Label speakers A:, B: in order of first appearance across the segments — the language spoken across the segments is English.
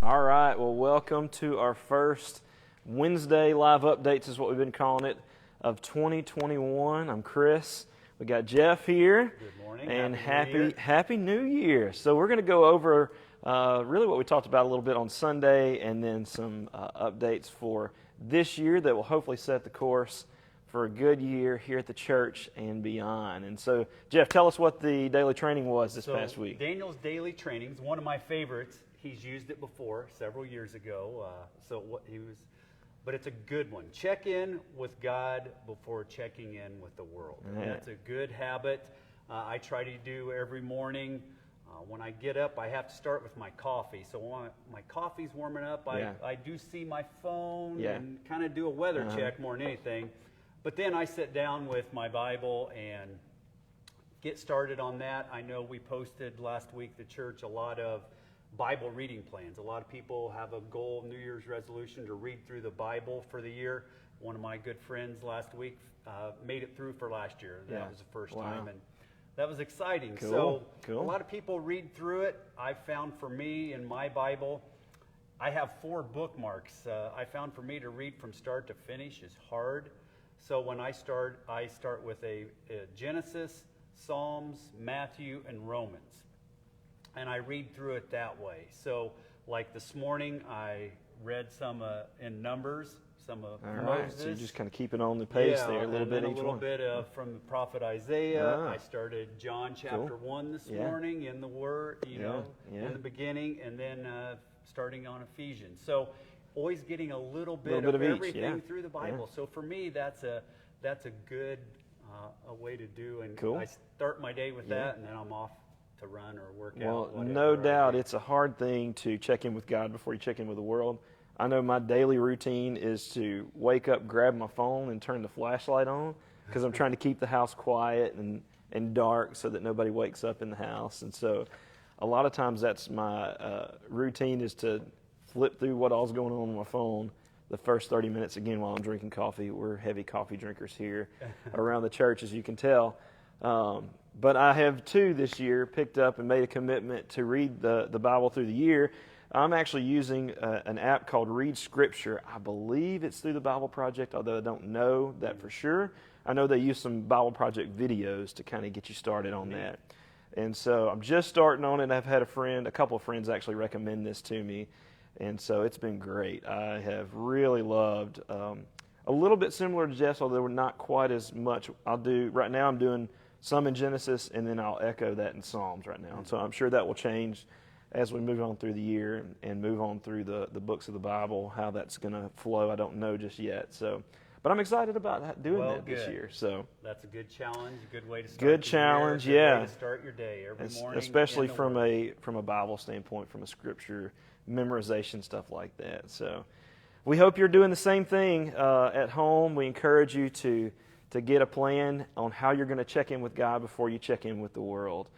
A: All right, well, welcome to our first Wednesday live updates is what we've been calling it of 2021. I'm Chris. We got Jeff here.
B: Good morning.
A: And
B: Happy
A: New Year. So we're going to go over really what we talked about a little bit on Sunday and then some updates for this year that will hopefully set the course for a good year here at the church and beyond. And so, Jeff, tell us what the daily training was this past week.
B: Daniel's daily training is one of my favorites. He's used it before several years ago. But it's a good one. Check in with God before checking in with the world.
A: Yeah.
B: That's a good habit. I try to do every morning. When I get up, I have to start with my coffee. So when my coffee's warming up, I do see my phone and kind of do a weather check more than anything. But then I sit down with my Bible and get started on that. I know we posted last week, the church, a lot of Bible reading plans. A lot of people have a goal, New Year's resolution, to read through the Bible for the year. One of my good friends last week made it through for last year. That was the first time, and that was exciting.
A: Cool.
B: A lot of people read through it. I found for me in my Bible, I have 4 bookmarks. I found for me to read from start to finish is hard. So when I start with a Genesis, Psalms, Matthew, and Romans. And I read through it that way. So, like this morning, I read some in Numbers, some of Moses.
A: Right, so you're just kind of keeping on the pace there a little bit each one.
B: a little bit from the prophet Isaiah. I started John chapter 1 this morning in the Word, in the beginning, and then starting on Ephesians. So, always getting a little bit of everything through the Bible. So for me, that's a good a way to do. And I start my day with that, and then I'm off to run or work out.
A: Well, no doubt it's a hard thing to check in with God before you check in with the world. I know my daily routine is to wake up, grab my phone, and turn the flashlight on because I'm trying to keep the house quiet and dark so that nobody wakes up in the house. And so a lot of times that's my routine is to flip through what all's going on my phone the first 30 minutes, again, while I'm drinking coffee. We're heavy coffee drinkers here around the church, as you can tell. But I have too this year picked up and made a commitment to read the Bible through the year. I'm actually using an app called Read Scripture. I believe it's through the Bible Project, although I don't know that for sure. I know they use some Bible Project videos to kind of get you started on that. And so I'm just starting on it. I've had a couple of friends actually recommend this to me. And so it's been great. I have really loved a little bit similar to Jeff's, although not quite as much. Right now I'm doing some in Genesis, and then I'll echo that in Psalms right now. And so I'm sure that will change as we move on through the year and move on through the books of the Bible. How that's going to flow, I don't know just yet. But I'm excited about doing that this year. So
B: that's a good challenge, a good way to start.
A: Good challenge, yeah.
B: Way to start your day every morning,
A: especially from a Bible standpoint, from a Scripture memorization, stuff like that. So we hope you're doing the same thing at home. We encourage you to get a plan on how you're going to check in with God before you check in with the world.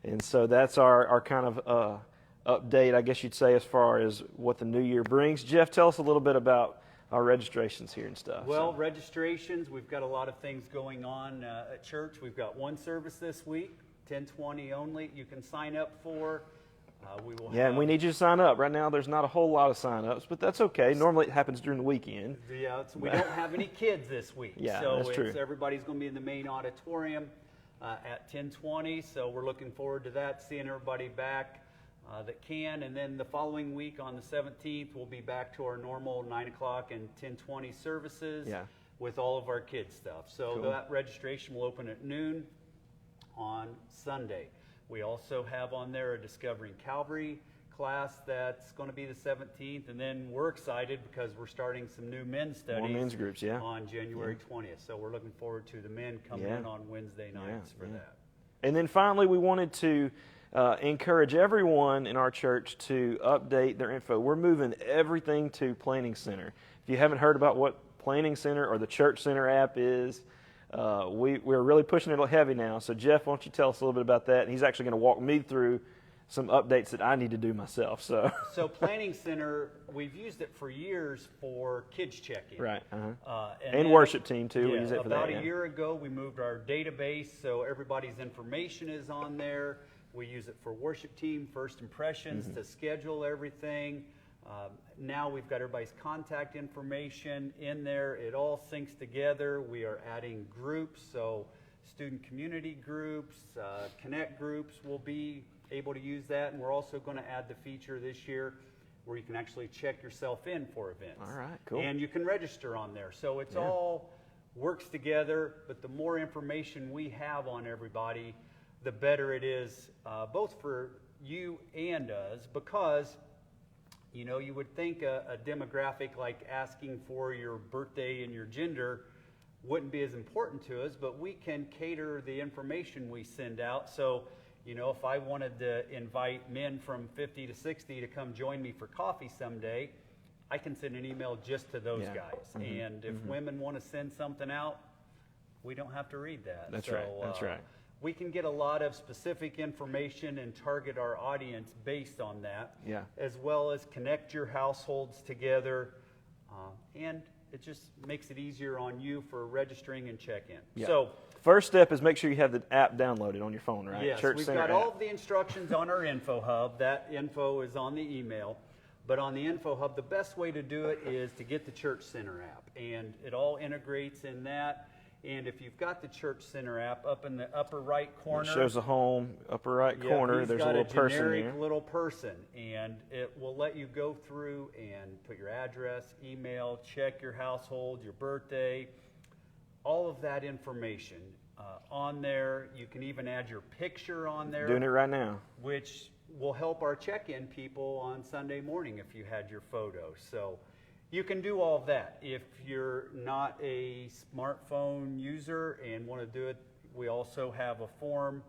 A: And so that's our kind of update, I guess you'd say, as far as what the new year brings. Jeff, tell us a little bit about our registrations here and stuff.
B: Well, registrations, we've got a lot of things going on at church. We've got one service this week, 10:20 only. You can sign up for. And
A: we need you to sign up. Right now, there's not a whole lot of sign-ups, but that's okay. Normally, it happens during the weekend.
B: Yeah, we don't have any kids this week.
A: That's true.
B: Everybody's going to be in the main auditorium at 10:20, so we're looking forward to that, seeing everybody back that can. And then the following week on the 17th, we'll be back to our normal 9 o'clock and 10:20 services with all of our kids' stuff. So that registration will open at noon on Sunday. We also have on there a Discovering Calvary class that's going to be the 17th, and then we're excited because we're starting some new men's studies.
A: More men's groups,
B: on January 20th. So we're looking forward to the men coming in on Wednesday nights for that.
A: And then finally, we wanted to encourage everyone in our church to update their info. We're moving everything to Planning Center. If you haven't heard about what Planning Center or the Church Center app is, we're really pushing it heavy now. So Jeff, why don't you tell us a little bit about that? And he's actually going to walk me through some updates that I need to do myself. So Planning
B: Center, we've used it for years for kids check-in.
A: Right. And worship team too.
B: Yeah,
A: we use it for that.
B: About a year ago, we moved our database so everybody's information is on there. We use it for worship team, first impressions, to schedule everything. Now we've got everybody's contact information in there. It all syncs together. We are adding groups, so student community groups, connect groups will be able to use that. And we're also going to add the feature this year where you can actually check yourself in for events.
A: All right, cool.
B: And you can register on there. So it's all works together, but the more information we have on everybody, the better it is, both for you and us, because you know, you would think a demographic like asking for your birthday and your gender wouldn't be as important to us, but we can cater the information we send out. So, you know, if I wanted to invite men from 50 to 60 to come join me for coffee someday, I can send an email just to those guys. And if women want to send something out, we don't have to read that.
A: That's right. That's right.
B: We can get a lot of specific information and target our audience based on that, as well as connect your households together, and it just makes it easier on you for registering and check-in. So,
A: first step is make sure you have the app downloaded on your phone, right?
B: Yes,
A: Church
B: we've
A: Center
B: got
A: app.
B: all of the instructions on our Info Hub. That info is on the email. But on the Info Hub, the best way to do it is to get the Church Center app, and it all integrates in that. And if you've got the Church Center app, up in the upper right corner,
A: it shows the home, upper right corner. There's a little person there.
B: generic little person, and it will let you go through and put your address, email, check your household, your birthday, all of that information on there. You can even add your picture on there.
A: Doing it right now.
B: Which will help our check-in people on Sunday morning if you had your photo. So you can do all of that. If you're not a smartphone user and want to do it, we also have a form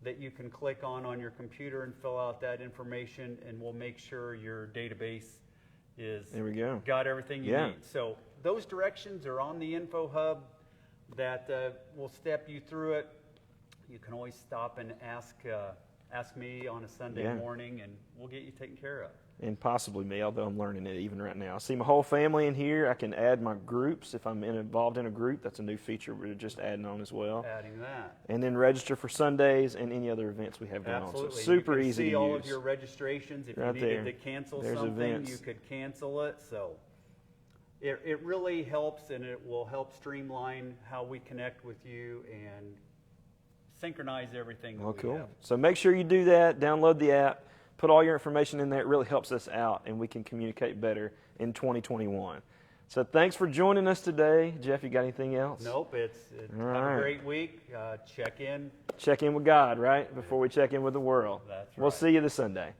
B: that you can click on your computer and fill out that information, and we'll make sure your database is
A: there we go.
B: Got everything you need. So those directions are on the Info Hub that will step you through it. You can always stop and ask me on a Sunday morning, and we'll get you taken care of.
A: And possibly me, although I'm learning it even right now. I see my whole family in here. I can add my groups if I'm involved in a group. That's a new feature we're just adding on as well.
B: Adding that.
A: And then register for Sundays and any other events we have going on. So super easy to use.
B: You can see all of your registrations. If you needed to cancel something,
A: events.
B: You could cancel it. So it really helps, and it will help streamline how we connect with you and synchronize everything that we have.
A: So make sure you do that. Download the app. Put all your information in there. It really helps us out, and we can communicate better in 2021. So thanks for joining us today. Jeff, you got anything else?
B: Nope. Have a great week. Check in.
A: Check in with God, right? Before we check in with the world.
B: That's right.
A: We'll see you this Sunday.